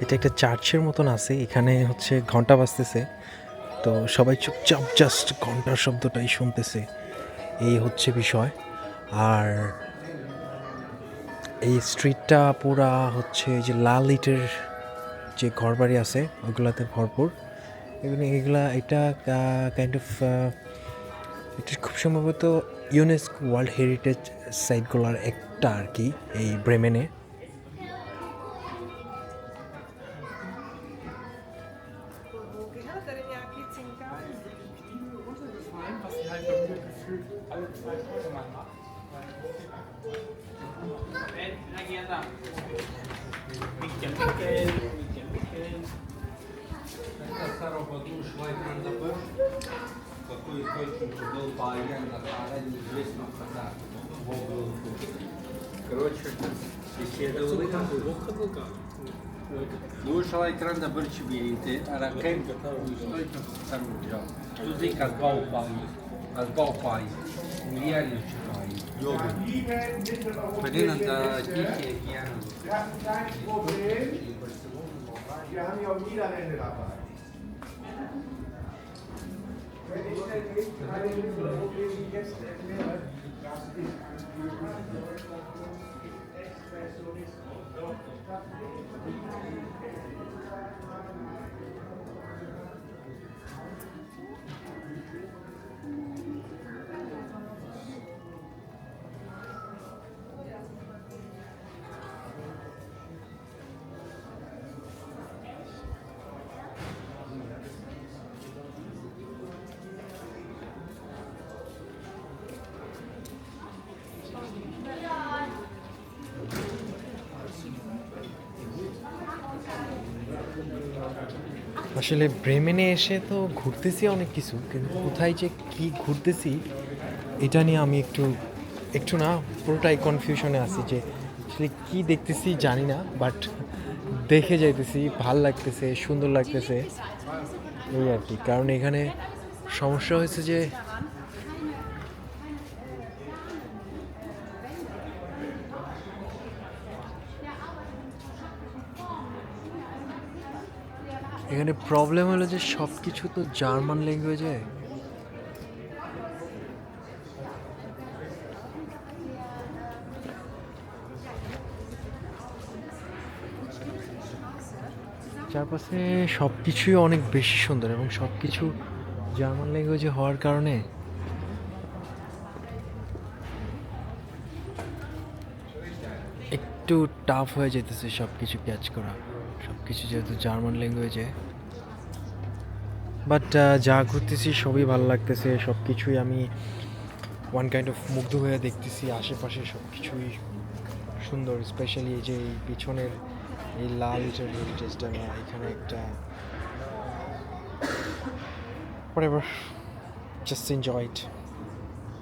এটা একটা চার্চের মতন আছে, এখানে হচ্ছে ঘন্টা বাজতেছে, তো সবাই চুপচাপ জাস্ট ঘন্টার শব্দটাই শুনতেছে, এই হচ্ছে বিষয়। আর এই স্ট্রিটটা পুরা হচ্ছে যে লাল ইটের যে ঘরবাড়ি আছে ওগুলাতে ভরপুর। এটা কাইন্ড অফ এটা খুব সম্ভবত ইউনেস্কো ওয়ার্ল্ড হেরিটেজ সাইটগুলোর একটা আর কি, এই ব্রেমেনে। Какой источник был по агентам, неизвестно когда. Короче, исследовали Ушла ekranda bırçı biriydi. Arakem Tuzik az bau pai. Miliardi ci fai. Yoga. Pedina da Kiki e Chiano. আসলে ব্রেমেনে এসে তো ঘুরতেছি অনেক কিছু, কিন্তু কোথায় যে কি ঘুরতেছি এটা নিয়ে আমি একটু না পুরোটাই কনফিউশনে আছি, যে আসলে কী দেখতেছি জানি না, বাট দেখে যাইতেছি, ভাল লাগতেছে, সুন্দর লাগতেছে, এই আর কি। কারণ এখানে সমস্যা হয়েছে যে এখানে প্রবলেম হলো যে সব কিছু তো জার্মান ল্যাঙ্গুয়েজে। চারপাশে সব কিছুই অনেক বেশি সুন্দর এবং সব কিছু জার্মান ল্যাঙ্গুয়েজে হওয়ার কারণে একটু টাফ হয়ে যেতেছে সব কিছু ক্যাচ করা, সব কিছু যেহেতু জার্মান ল্যাঙ্গুয়েজে। বাট যা ঘুরতেছি সবই ভালো লাগতেছে, সব কিছুই আমি ওয়ান কাইন্ড অফ মুগ্ধ হয়ে দেখতেছি, আশেপাশে সব কিছুই সুন্দর। স্পেশালি এই যে এই পিছনের এই লাল ইটের হেরিটেজটা, বা এখানে একটা whatever, just enjoy it.